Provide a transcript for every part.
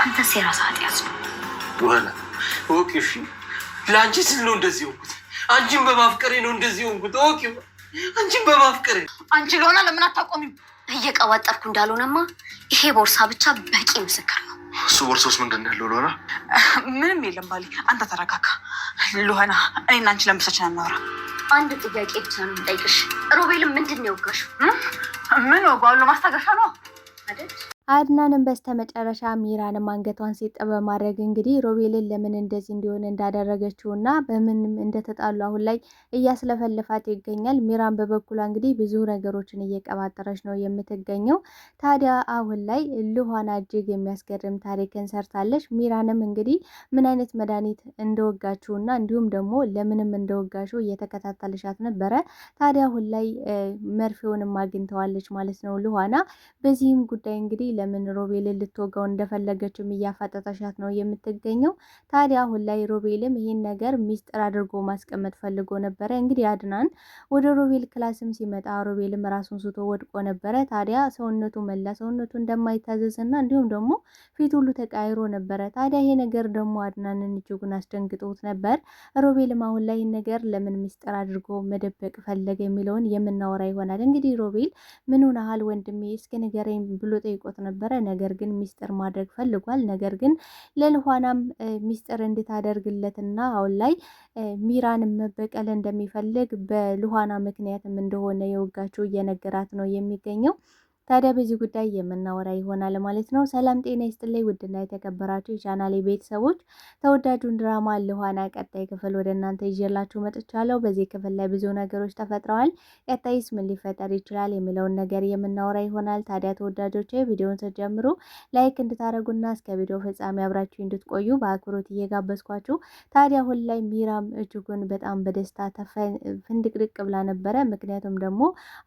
አንተስ የራስህ ኃጢአት ነው። ወላ ኦኬ እሺ፣ ለአንቺ ስል ነው እንደዚህ ሆንኩት። አንቺን በማፍቀሬ ነው እንደዚህ ሆንኩት። ኦኬ አንቺን በማፍቀሬ። አንቺ ለሆነ ለምን አታቆሚም? እየቀባጠርኩ እንዳልሆነማ ይሄ ቦርሳ ብቻ በቂ ምስክር ነው። እሱ ቦርሳ ውስጥ ምንድን ነው ያለው? ሎና ምንም የለም ባሌ፣ አንተ ተረጋጋ። ሎና እኔና አንቺ ለምሳችን አናወራ። አንድ ጥያቄ ብቻ ነው የምጠይቅሽ። ሮቤልም ምንድን ነው የወጋሽው? ምን ወጓሉ? ማስታገሻ ነው አይደል? አድናንም በስተመጨረሻ ሚራንም አንገቷን ሲጥ በማድረግ እንግዲህ ሮቤልን ለምን እንደዚህ እንዲሆን እንዳደረገችው እና በምንም እንደተጣሉ አሁን ላይ እያስለፈለፋት ይገኛል። ሚራን በበኩሏ እንግዲህ ብዙ ነገሮችን እየቀባጠረች ነው የምትገኘው። ታዲያ አሁን ላይ ልኋና እጅግ የሚያስገርም ታሪክን ሰርታለች። ሚራንም እንግዲህ ምን አይነት መድኃኒት እንደወጋችው እና እንዲሁም ደግሞ ለምንም እንደወጋችው እየተከታተለሻት ነበረ። ታዲያ አሁን ላይ መርፌውንም አግኝተዋለች ማለት ነው ልኋና። በዚህም ጉዳይ እንግዲህ ለምን ሮቤልን ልትወጋው እንደፈለገችም እያፋጠጠሻት ነው የምትገኘው። ታዲያ አሁን ላይ ሮቤልም ይህን ነገር ሚስጥር አድርጎ ማስቀመጥ ፈልጎ ነበረ። እንግዲህ አድናን ወደ ሮቤል ክላስም ሲመጣ ሮቤልም ራሱን ስቶ ወድቆ ነበረ። ታዲያ ሰውነቱ መላ ሰውነቱ እንደማይታዘዝና እንዲሁም ደግሞ ፊት ሁሉ ተቃይሮ ነበረ። ታዲያ ይሄ ነገር ደግሞ አድናንን እጅጉን አስደንግጦት ነበር። ሮቤልም አሁን ላይ ይህን ነገር ለምን ሚስጥር አድርጎ መደበቅ ፈለገ የሚለውን የምናወራ ይሆናል። እንግዲህ ሮቤል ምን ሆነሃል ወንድሜ እስኪ ንገረኝ ብሎ ጠይቆት ነበረ። ነገር ግን ሚስጥር ማድረግ ፈልጓል። ነገር ግን ለልኋናም ሚስጥር እንድታደርግለትና አሁን ላይ ሚራን መበቀል እንደሚፈልግ በልኋና ምክንያትም እንደሆነ የወጋችው እየነገራት ነው የሚገኘው። ታዲያ በዚህ ጉዳይ የምናወራ ይሆናል ማለት ነው። ሰላም ጤና ይስጥልኝ ውድና የተከበራችሁ የቻናሌ ቤተሰቦች፣ ተወዳጁን ድራማ ልኋና ቀጣይ ክፍል ወደ እናንተ ይዤላችሁ መጥቻለሁ። በዚህ ክፍል ላይ ብዙ ነገሮች ተፈጥረዋል። ቀጣይስ ምን ሊፈጠር ይችላል የሚለውን ነገር የምናወራ ይሆናል። ታዲያ ተወዳጆች ቪዲዮውን ስትጀምሩ ላይክ እንድታደርጉና እስከ ቪዲዮ ፍጻሜ አብራችሁ እንድትቆዩ በአክብሮት እየጋበዝኳችሁ፣ ታዲያ አሁን ላይ ሚራም እጅጉን በጣም በደስታ ፍንድቅድቅ ብላ ነበረ። ምክንያቱም ደግሞ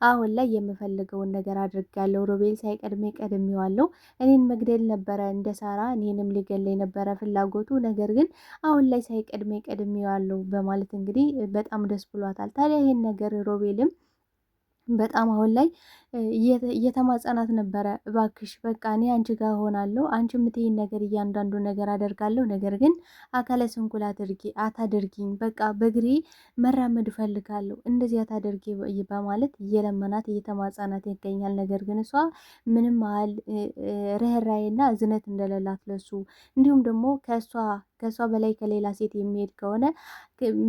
አሁን ላይ የምፈልገውን ነገር አድርጋለሁ፣ ሮቤል ሳይቀድሜ ቀድሜዋለሁ፣ እኔን መግደል ነበረ እንደ ሳራ እኔንም ሊገለኝ ነበረ ፍላጎቱ፣ ነገር ግን አሁን ላይ ሳይቀድሜ ቀድሜዋለሁ በማለት እንግዲህ በጣም ደስ ብሏታል። ታዲያ ይህን ነገር ሮቤልም በጣም አሁን ላይ እየተማጸናት ነበረ። እባክሽ በቃ እኔ አንቺ ጋር ሆናለሁ፣ አንቺ የምትይኝ ነገር እያንዳንዱ ነገር አደርጋለሁ፣ ነገር ግን አካለ ስንኩል አታደርጊኝ፣ በቃ በእግሬ መራመድ እፈልጋለሁ፣ እንደዚህ አታደርጊ በማለት እየለመናት እየተማጸናት ይገኛል። ነገር ግን እሷ ምንም ያህል ርህራሄና እዝነት እንደሌላት ለሱ እንዲሁም ደግሞ ከእሷ በላይ ከሌላ ሴት የሚሄድ ከሆነ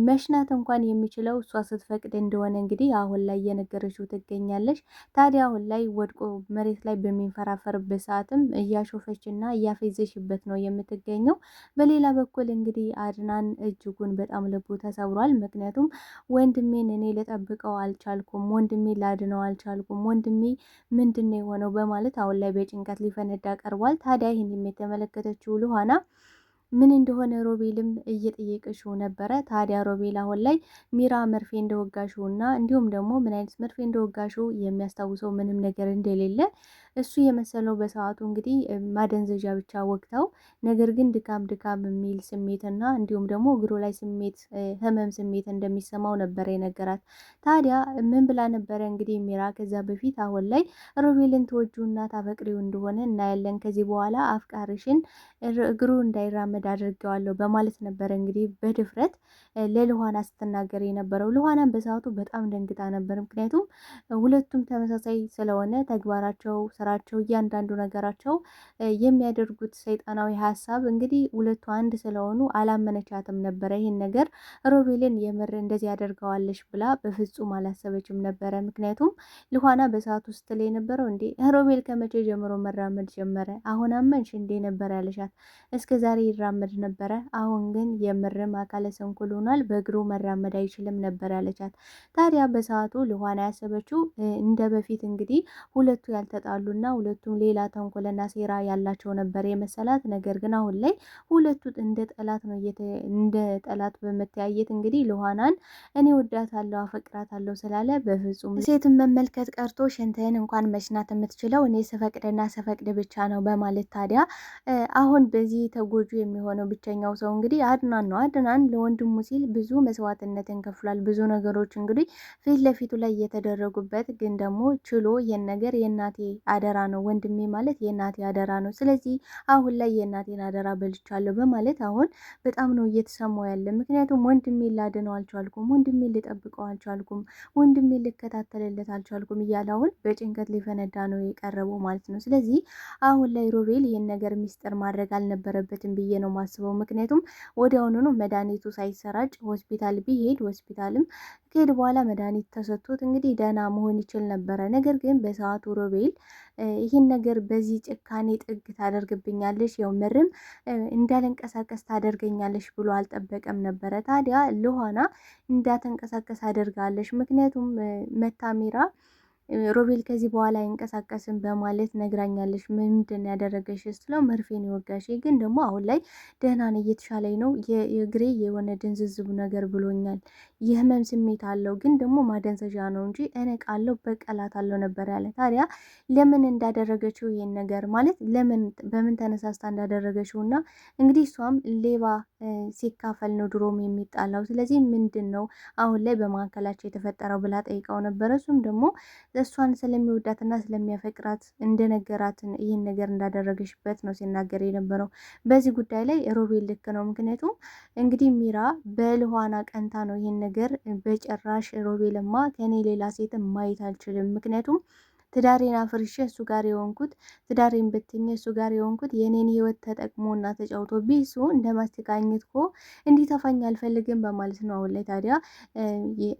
መሽናት እንኳን የሚችለው እሷ ስትፈቅድ እንደሆነ እንግዲህ አሁን ላይ እየነገረችው ትገኛለች። ታዲያ አሁን ላይ ወድቆ መሬት ላይ በሚንፈራፈርበት ሰዓትም እያሾፈችና እያፌዘሽበት ነው የምትገኘው። በሌላ በኩል እንግዲህ አድናን እጅጉን በጣም ልቡ ተሰብሯል። ምክንያቱም ወንድሜን እኔ ልጠብቀው አልቻልኩም፣ ወንድሜ ላድነው አልቻልኩም፣ ወንድሜ ምንድን ነው የሆነው በማለት አሁን ላይ በጭንቀት ሊፈነዳ ቀርቧል። ታዲያ ይህን የተመለከተችው ልኋና ምን እንደሆነ ሮቤልም እየጠየቀችው ነበረ። ታዲያ ሮቤል አሁን ላይ ሚራ መርፌ እንደወጋሽው እና እንዲሁም ደግሞ ምን አይነት መርፌ እንደወጋሽው የሚያስታውሰው ምንም ነገር እንደሌለ እሱ የመሰለው በሰዓቱ እንግዲህ ማደንዘዣ ብቻ ወግተው፣ ነገር ግን ድካም የሚል ስሜትና እንዲሁም ደግሞ እግሩ ላይ ህመም ስሜት እንደሚሰማው ነበረ የነገራት። ታዲያ ምን ብላ ነበረ እንግዲህ ሚራ ከዛ በፊት አሁን ላይ ሮቤልን ተወጁና ታፈቅሪው እንደሆነ እናያለን፣ ከዚህ በኋላ አፍቃሪሽን እግሩ እንዳይራመድ አድርገዋለሁ በማለት ነበረ እንግዲህ በድፍረት ለልኋና ስትናገር የነበረው። ልኋናን በሰዓቱ በጣም ደንግጣ ነበር። ምክንያቱም ሁለቱም ተመሳሳይ ስለሆነ ተግባራቸው፣ ስራቸው፣ እያንዳንዱ ነገራቸው የሚያደርጉት ሰይጣናዊ ሀሳብ እንግዲህ ሁለቱ አንድ ስለሆኑ አላመነቻትም ነበረ። ይህን ነገር ሮቤልን የምር እንደዚህ ያደርገዋለች ብላ በፍጹም አላሰበችም ነበረ። ምክንያቱም ልኋና በሰዓቱ ስትል የነበረው እንዴ ሮቤል ከመቼ ጀምሮ መራመድ ጀመረ? አሁን አመንሽ እንዴ ነበር ያለሻት። እስከ ዛሬ ይራመድ ነበረ፣ አሁን ግን የምርም አካለ ስንኩል ሆኗል፣ በእግሩ መራመድ አይችልም ነበር ያለቻት። ታዲያ በሰዓቱ ልኋና ያሰበችው እንደ በፊት እንግዲህ ሁለቱ ያልተጣሉና ሁለቱም ሌላ ተንኮልና ሴራ ያላቸው ነበር የመሰላት። ነገር ግን አሁን ላይ ሁለቱ እንደ ጠላት ነው እንደ ጠላት በመተያየት እንግዲህ ልኋናን እኔ ወዳታለሁ አፈቅራታለሁ ስላለ በፍጹም ሴትን መመልከት ቀርቶ ሽንትህን እንኳን መሽናት የምትችለው እኔ ስፈቅድና ስፈቅድ ብቻ ነው በማለት ታዲያ አሁን በዚህ ተጎጁ የሚሆነው። ብቸኛው ሰው እንግዲህ አድናን ነው። አድናን ለወንድሙ ሲል ብዙ መስዋዕትነትን ከፍሏል። ብዙ ነገሮች እንግዲህ ፊት ለፊቱ ላይ እየተደረጉበት ግን ደግሞ ችሎ ይህን ነገር የእናቴ አደራ ነው፣ ወንድሜ ማለት የእናቴ አደራ ነው። ስለዚህ አሁን ላይ የእናቴን አደራ በልቻለሁ በማለት አሁን በጣም ነው እየተሰማው ያለ። ምክንያቱም ወንድሜ ላድነው አልቻልኩም፣ ወንድሜ ልጠብቀው አልቻልኩም፣ ወንድሜ ልከታተልለት አልቻልኩም እያለ አሁን በጭንቀት ሊፈነዳ ነው የቀረበው ማለት ነው። ስለዚህ አሁን ላይ ሮቤል ይህን ነገር ሚስጥር ማድረግ አልነበረበትም ብዬ ነው ማስበው። ምክንያቱም ወዲያውኑ መድኃኒቱ ሳይሰራጭ ሆስፒታል ቢሄድ ሆስፒታልም ከሄድ በኋላ መድኃኒት ተሰጥቶት እንግዲህ ደህና መሆን ይችል ነበረ። ነገር ግን በሰዓቱ ሮቤል ይህን ነገር በዚህ ጭካኔ ጥግ ታደርግብኛለሽ፣ ያው ምርም እንዳልንቀሳቀስ ታደርገኛለሽ ብሎ አልጠበቀም ነበረ። ታዲያ ለሆና እንዳተንቀሳቀስ አደርጋለሽ፣ ምክንያቱም መታሚራ ሮቤል ከዚህ በኋላ አይንቀሳቀስም በማለት ነግራኛለች። ምንድን ያደረገሽ ስለው መርፌን የወጋሽ፣ ግን ደግሞ አሁን ላይ ደህና ነው፣ እየተሻለኝ ነው፣ የእግሬ የሆነ ድንዝዝቡ ነገር ብሎኛል፣ የህመም ስሜት አለው፣ ግን ደግሞ ማደንዘዣ ነው እንጂ እነቃለሁ፣ በቀላታለሁ ነበር ያለ። ታዲያ ለምን እንዳደረገችው ይሄን ነገር ማለት ለምን በምን ተነሳስታ እንዳደረገችው እና እንግዲህ እሷም ሌባ ሲካፈል ነው ድሮም የሚጣላው፣ ስለዚህ ምንድን ነው አሁን ላይ በመካከላቸው የተፈጠረው ብላ ጠይቀው ነበረ። እሱም ደግሞ እሷን ስለሚወዳትና ስለሚያፈቅራት እንደነገራትን ይህን ነገር እንዳደረገችበት ነው ሲናገር የነበረው። በዚህ ጉዳይ ላይ ሮቤል ልክ ነው። ምክንያቱም እንግዲህ ሚራ በልኋና ቀንታ ነው ይህን ነገር በጭራሽ ሮቤልማ ከኔ ሌላ ሴት ማየት አልችልም፣ ምክንያቱም ትዳሬን አፍርሼ እሱ ጋር የሆንኩት ትዳሬን ብትኝ እሱ ጋር የሆንኩት የኔን ህይወት ተጠቅሞና ተጫውቶ ቢሱ እንደ ማስተቃኘት እኮ እንዲተፋኝ አልፈልግም በማለት ነው አሁን ላይ ታዲያ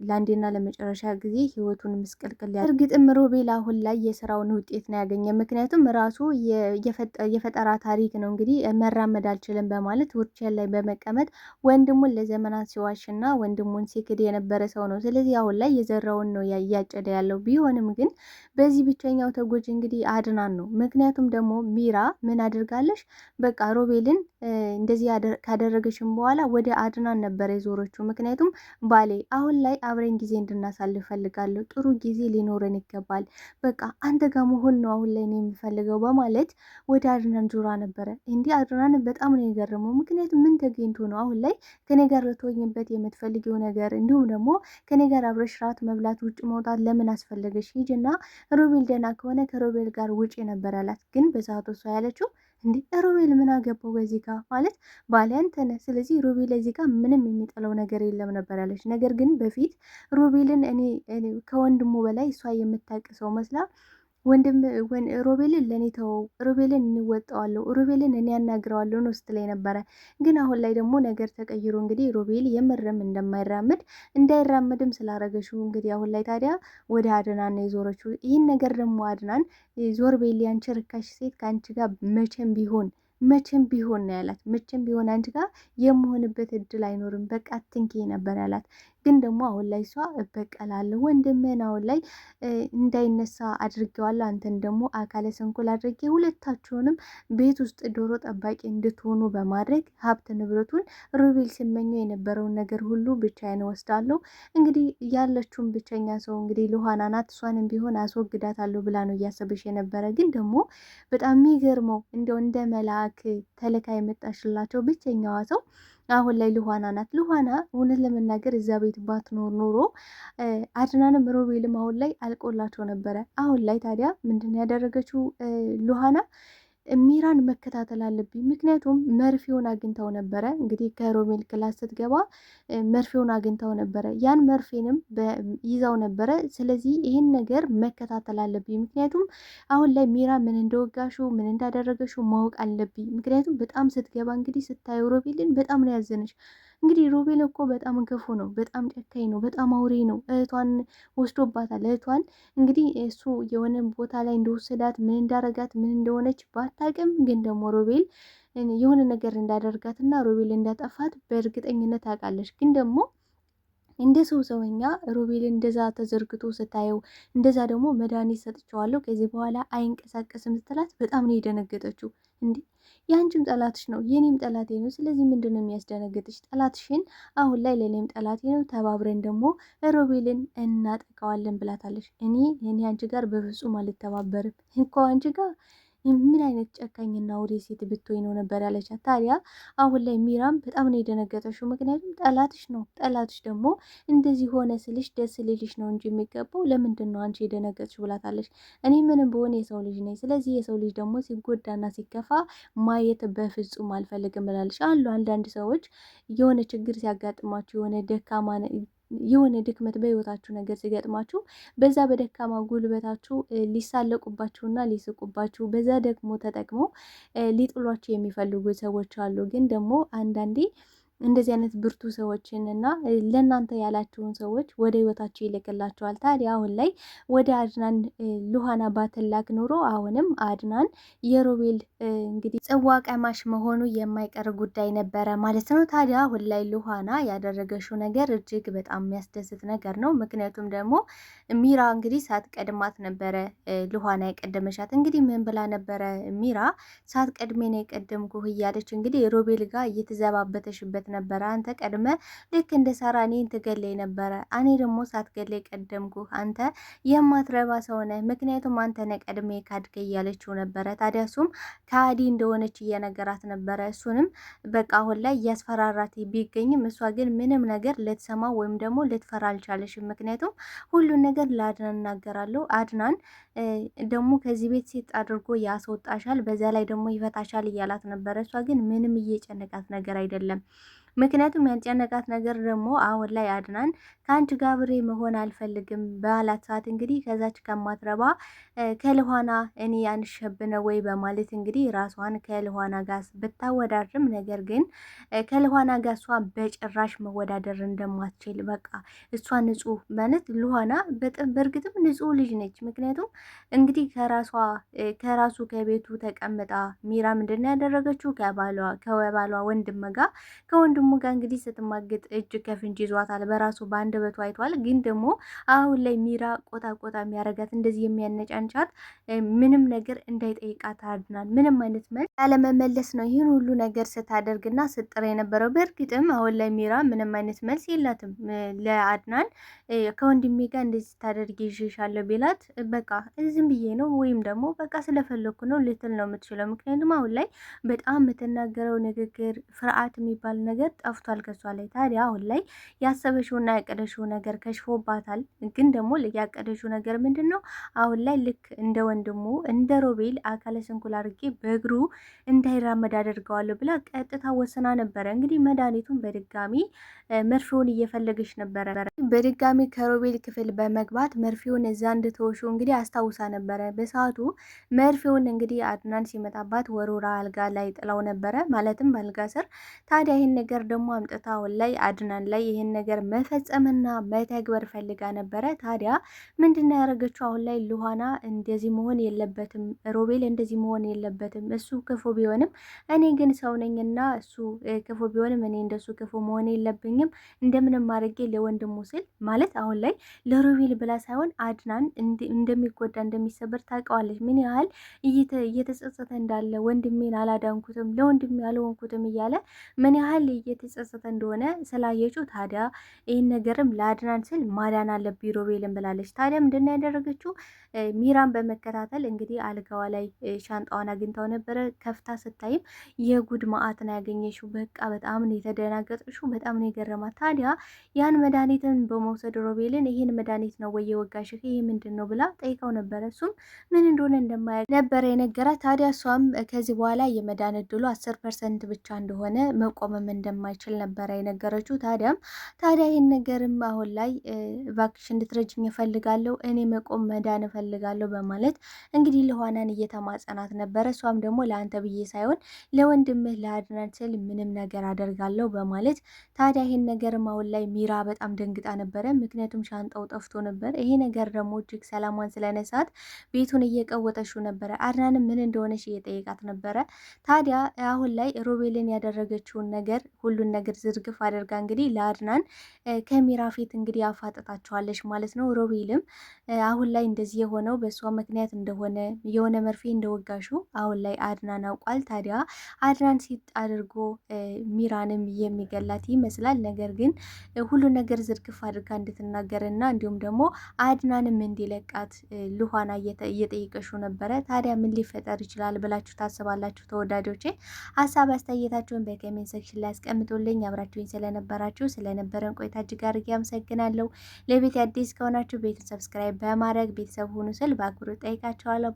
ለአንዴና ለመጨረሻ ጊዜ ህይወቱን ምስቅልቅል እርግጥም ሮቤል አሁን ላይ የስራውን ውጤት ነው ያገኘ። ምክንያቱም ራሱ የፈጠራ ታሪክ ነው እንግዲህ መራመድ አልችልም በማለት ውርቼን ላይ በመቀመጥ ወንድሙን ለዘመናት ሲዋሽና ወንድሙን ሲክድ የነበረ ሰው ነው። ስለዚህ አሁን ላይ የዘራውን ነው እያጨደ ያለው። ቢሆንም ግን በዚህ ብቸኛው ተጎጂ እንግዲህ አድናን ነው። ምክንያቱም ደግሞ ሚራ ምን አድርጋለሽ፣ በቃ ሮቤልን እንደዚህ ካደረገችም በኋላ ወደ አድናን ነበር የዞረችው። ምክንያቱም ባሌ አሁን ላይ አብረን ጊዜ እንድናሳልፍ ፈልጋለሁ፣ ጥሩ ጊዜ ሊኖረን ይገባል፣ በቃ አንተ ጋር መሆን ነው አሁን ላይ ነው የሚፈልገው በማለት ወደ አድናን ዞራ ነበረ። እንዲህ አድናን በጣም ነው የገረመው። ምክንያቱም ምን ተገኝቶ ነው አሁን ላይ ከኔ ጋር ልትወኝበት የምትፈልጊው ነገር፣ እንዲሁም ደግሞ ከኔ ጋር አብረሽ ራት መብላት፣ ውጭ መውጣት ለምን አስፈለገሽ? ሂጅና ሮቤል ደህና ከሆነ ከሮቤል ጋር ውጪ ነበር ያላት። ግን በሰዓቱ እሷ ያለችው እንዴ ሮቤል ምን አገባው በዚህ ጋር ማለት ባለ አንተነ፣ ስለዚህ ሮቤል እዚህ ጋር ምንም የሚጠላው ነገር የለም ነበር ያለች። ነገር ግን በፊት ሮቤልን እኔ ከወንድሙ በላይ እሷ የምታቅሰው መስላ ሮቤልን ለእኔ ተወው፣ ሮቤልን እንወጣዋለሁ፣ ሮቤልን እኔ ያናግረዋለሁ ነው ስትለኝ ነበረ። ግን አሁን ላይ ደግሞ ነገር ተቀይሮ እንግዲህ ሮቤል የምርም እንዳይራመድም ስላረገችው እንግዲህ አሁን ላይ ታዲያ ወደ አድናን ነው የዞረችው። ይህን ነገር ደግሞ አድናን ዞር ቤል፣ ያንቺ ርካሽ ሴት ከአንቺ ጋር መቼም ቢሆን ነው ያላት። መቼም ቢሆን አንቺ ጋር የምሆንበት እድል አይኖርም፣ በቃ ትንኪ ነበር ያላት። ግን ደግሞ አሁን ላይ እሷ እበቀላለሁ፣ ወንድምህን አሁን ላይ እንዳይነሳ አድርጌዋለሁ፣ አንተን ደግሞ አካለ ስንኩል አድርጌ ሁለታችሁንም ቤት ውስጥ ዶሮ ጠባቂ እንድትሆኑ በማድረግ ሀብት ንብረቱን ሮቤል ሲመኘው የነበረውን ነገር ሁሉ ብቻዬን ወስዳለሁ። እንግዲህ ያለችውን ብቸኛ ሰው እንግዲህ ልኋና ናት፣ እሷንም ቢሆን አስወግዳታለሁ ብላ ነው እያሰበች የነበረ። ግን ደግሞ በጣም የሚገርመው እንደው እንደ መልአክ ተልካ የመጣሽላቸው ብቸኛዋ ሰው አሁን ላይ ልኋና ናት። ልኋና እውነት ለመናገር እዛ ቤት ባትኖር ኖሮ አድናንም ሮቤልም አሁን ላይ አልቆላቸው ነበረ። አሁን ላይ ታዲያ ምንድን ያደረገችው ልኋና ሚራን መከታተል አለብኝ። ምክንያቱም መርፌውን አግኝተው ነበረ እንግዲህ ከሮቤል ክላስ ስትገባ መርፌውን አግኝተው ነበረ። ያን መርፌንም ይዛው ነበረ። ስለዚህ ይህን ነገር መከታተል አለብኝ። ምክንያቱም አሁን ላይ ሚራ ምን እንደወጋሹ ምን እንዳደረገሹ ማወቅ አለብኝ። ምክንያቱም በጣም ስትገባ እንግዲህ ስታየው ሮቤልን በጣም ነው ያዘነች። እንግዲህ ሮቤል እኮ በጣም ክፉ ነው፣ በጣም ጨካኝ ነው፣ በጣም አውሬ ነው። እህቷን ወስዶባታል። እህቷን እንግዲህ እሱ የሆነ ቦታ ላይ እንደወሰዳት ምን እንዳረጋት ምን እንደሆነች ባታቅም፣ ግን ደግሞ ሮቤል የሆነ ነገር እንዳደርጋትና ሮቤል እንዳጠፋት በእርግጠኝነት ታውቃለች። ግን ደግሞ እንደ ሰውኛ ሮቤልን እንደዛ ተዘርግቶ ስታየው፣ እንደዛ ደግሞ መድኃኒት ሰጥቼዋለሁ ከዚህ በኋላ አይንቀሳቀስም ስትላት በጣም ነው የደነገጠችው። እንዲህ የአንቺም ጠላትሽ ነው የኔም ጠላቴ ነው። ስለዚህ ምንድን ነው የሚያስደነግጥሽ? ጠላትሽን አሁን ላይ ለእኔም ጠላቴ ነው፣ ተባብረን ደግሞ ሮቤልን እናጠቃዋለን ብላታለች። እኔ አንቺ ጋር በፍጹም አልተባበርም እኮ አንቺ ጋር ምን አይነት ጨካኝና ወደ ሴት ብትሆኝ ነው ነበር ያለቻት። ታዲያ አሁን ላይ ሚራም በጣም ነው የደነገጠችው። ምክንያቱም ጠላትሽ ነው፣ ጠላትሽ ደግሞ እንደዚህ ሆነ ስልሽ ደስ ልልሽ ነው እንጂ የሚገባው ለምንድን ነው አንቺ የደነገጥሽ ብላታለች። እኔ ምንም በሆነ የሰው ልጅ ነኝ፣ ስለዚህ የሰው ልጅ ደግሞ ሲጎዳና ሲከፋ ማየት በፍጹም አልፈልግም ብላለች። አሉ አንዳንድ ሰዎች የሆነ ችግር ሲያጋጥማቸው የሆነ ድክመት በህይወታችሁ ነገር ሲገጥማችሁ በዛ በደካማ ጉልበታችሁ ሊሳለቁባችሁና ሊስቁባችሁ በዛ ደግሞ ተጠቅመው ሊጥሏችሁ የሚፈልጉ ሰዎች አሉ። ግን ደግሞ አንዳንዴ እንደዚህ አይነት ብርቱ ሰዎችን እና ለእናንተ ያላቸውን ሰዎች ወደ ህይወታቸው ይልክላቸዋል። ታዲያ አሁን ላይ ወደ አድናን ሉሃና ባትላክ ኑሮ አሁንም አድናን የሮቤል እንግዲህ ጽዋ ቀማሽ መሆኑ የማይቀር ጉዳይ ነበረ ማለት ነው። ታዲያ አሁን ላይ ሉሃና ያደረገችው ነገር እጅግ በጣም የሚያስደስት ነገር ነው። ምክንያቱም ደግሞ ሚራ እንግዲህ ሳትቀድማት ነበረ ሉሃና የቀደመሻት። እንግዲህ ምን ብላ ነበረ ሚራ ሳትቀድሜ ነው የቀደምኩህ እያለች እንግዲህ ሮቤል ጋር እየተዘባበተሽበት ነበረ። አንተ ቀድመ ልክ እንደ ሳራ እኔን ትገለኝ ነበረ፣ እኔ ደግሞ ሳትገለኝ ቀደምኩ፣ አንተ የማትረባ ሰው ነህ፣ ምክንያቱም አንተ ነህ ቀድሜ ካድከ እያለችው ነበረ። ታዲያ እሱም ከአዲ እንደሆነች እየነገራት ነበረ። እሱንም በቃ አሁን ላይ እያስፈራራት ቢገኝም እሷ ግን ምንም ነገር ልትሰማ ወይም ደግሞ ልትፈራ አልቻለሽም። ምክንያቱም ሁሉን ነገር ለአድናን እናገራለሁ፣ አድናን ደግሞ ከዚህ ቤት ሴት አድርጎ ያስወጣሻል፣ በዛ ላይ ደግሞ ይፈታሻል እያላት ነበረ። እሷ ግን ምንም እየጨነቃት ነገር አይደለም። ምክንያቱም ያልጨነቃት ነገር ደግሞ አሁን ላይ አድናን ከአንቺ ጋር አብሬ መሆን አልፈልግም ባላት ሰዓት እንግዲህ ከዛች ከማትረባ ከልኋና እኔ አንሸብነ ወይ በማለት እንግዲህ ራሷን ከልኋና ጋር ብታወዳድርም ነገር ግን ከልኋና ጋር እሷ በጭራሽ መወዳደር እንደማትችል በቃ እሷ ንጹህ ማለት ልኋና በእርግጥም ንጹህ ልጅ ነች። ምክንያቱም እንግዲህ ከራሱ ከቤቱ ተቀምጣ ሚራ ምንድን ነው ያደረገችው ከባሏ ወንድም ጋር ከወንድሙ ጋር እንግዲህ ስትማግጥ እጅ ከፍንጅ ይዟታል። በራሱ በአንደበቱ አይቷል። ግን ደግሞ አሁን ላይ ሚራ ቆጣ የሚያረጋት እንደዚህ የሚያነጫንጫት ምንም ነገር እንዳይጠይቃት አድናን ምንም አይነት መልስ ያለመመለስ ነው ይህን ሁሉ ነገር ስታደርግና ስጥር የነበረው። በእርግጥም አሁን ላይ ሚራ ምንም አይነት መልስ የላትም ለአድናን። ከወንድሜ ጋር እንደዚህ ስታደርግ ይዤሻለሁ ቢላት በቃ ዝም ብዬ ነው ወይም ደግሞ በቃ ስለፈለኩ ነው ልትል ነው የምትችለው። ምክንያቱም አሁን ላይ በጣም የምትናገረው ንግግር ፍርሃት የሚባል ነገር ጠፍቷል ከሷ ላይ። ታዲያ አሁን ላይ ያሰበሽውና ያቀደሽው ነገር ከሽፎባታል። ግን ደግሞ ያቀደሽው ነገር ምንድን ነው? አሁን ላይ ልክ እንደ ወንድሙ እንደ ሮቤል አካለ ስንኩል አድርጌ በእግሩ እንዳይራመድ አደርገዋለሁ ብላ ቀጥታ ወስና ነበረ። እንግዲህ መድኃኒቱን በድጋሚ መርፌውን እየፈለገች ነበረ። በድጋሚ ከሮቤል ክፍል በመግባት መርፌውን እዛ እንድትወሹ እንግዲህ አስታውሳ ነበረ። በሰዓቱ መርፌውን እንግዲህ አድናን ሲመጣባት ወሮራ አልጋ ላይ ጥላው ነበረ፣ ማለትም በአልጋ ስር። ታዲያ ይህን ነገር ደግሞ አምጥታ አሁን ላይ አድናን ላይ ይህን ነገር መፈጸምና መተግበር ፈልጋ ነበረ። ታዲያ ምንድን ነው ያደረገችው? አሁን ላይ ሉሃና እንደዚህ መሆን የለበትም ሮቤል እንደዚህ መሆን የለበትም፣ እሱ ክፉ ቢሆንም እኔ ግን ሰው ነኝና እሱ ክፉ ቢሆንም እኔ እንደሱ ክፉ መሆን የለብኝም፣ እንደምንም አድርጌ ለወንድሙ ስል ማለት አሁን ላይ ለሮቤል ብላ ሳይሆን አድናን እንደሚጎዳ እንደሚሰበር ታውቀዋለች። ምን ያህል እየተጸጸተ እንዳለ ወንድሜን አላዳንኩትም ለወንድሜ ያልሆንኩትም እያለ ምን ያህል እየተጸጸተ እንደሆነ ስላየችው ታዲያ ይህን ነገርም ለአድናን ስል ማዳን አለብኝ ሮቤልን ብላለች። ታዲያ ምንድን ያደረገችው? ሚራን በመከታተል እንግዲህ አልጋዋ ላይ ሻንጣዋን አግኝታው ነበረ። ከፍታ ስታይም የጉድ ማአት ነው ያገኘችው። በቃ በጣም ነው የተደናገጠችው፣ በጣም ነው የገረማት። ታዲያ ያን መድኃኒትን በመውሰድ ሮቤልን ይህን መድኃኒት ነው ወይ የወጋሽህ ይህ ምንድን ነው ብላ ጠይቀው ነበረ። እሱም ምን እንደሆነ እንደማያውቅ ነበረ የነገራት። ታዲያ እሷም ከዚህ በኋላ የመዳን እድሉ 10% ብቻ እንደሆነ መቆምም እንደማይችል ነበረ የነገረችው። ታዲያ ይህን ነገርም አሁን ላይ እባክሽ እንድትረጅኝ እፈልጋለሁ፣ እኔ መቆም መዳን እፈልጋለሁ በማለት እንግዲህ ለኋናን እየተማጸናት ነበረ። እሷም ደግሞ ለአንተ ብዬ ሳይሆን ለወንድምህ ለአድናን ስል ምንም ነገር አደርጋለሁ በማለት ታዲያ ይህን ነገርም አሁን ላይ ሚራ በጣም ደንግጣ ነበረ። ምክንያቱም ሻንጣው ጠፍቶ ነበር። ይሄ ነገር ደግሞ እጅግ ሰላሟን ስለነሳት ቤቱን እየቀወጠችው ነበረ። አድናንም ምን እንደሆነች እየጠየቃት ነበረ። ታዲያ አሁን ላይ ሮቤልን ያደረገችውን ነገር ሁሉን ነገር ዝርግፍ አድርጋ እንግዲህ ለአድናን ከሚራ ፊት እንግዲህ አፋጠጣቸዋለች ማለት ነው። ሮቤልም አሁን ላይ እንደዚህ የሆነው በእሷ ምክንያት እንደሆነ የሆነ መርፌ እንደወጋሹ አሁን ላይ አድናን አውቋል። ታዲያ አድናን ሲጥ አድርጎ ሚራንም የሚገላት ይመስላል። ነገር ግን ሁሉን ነገር ዝርግፍ አድርጋ እንድትናገርና እንዲሁም ደግሞ አድናንም እንዲለቃት ሉሃና እየጠየቀችው ነበረ። ታዲያ ምን ሊፈጠር ይችላል ብላችሁ ታስባላችሁ? ተወዳጆቼ ሀሳብ አስተያየታችሁን በኮሜንት ሴክሽን ላይ አስቀምጡልኝ። አብራችሁኝ ስለነበረን ቆይታ እጅግ አድርጌ አመሰግናለሁ። ለቤት አዲስ ከሆናችሁ ቤት ሰብስክራይብ በማድረግ ቤተሰብ ሁኑ ስል በአክብሮት ጠይቃችኋለሁ።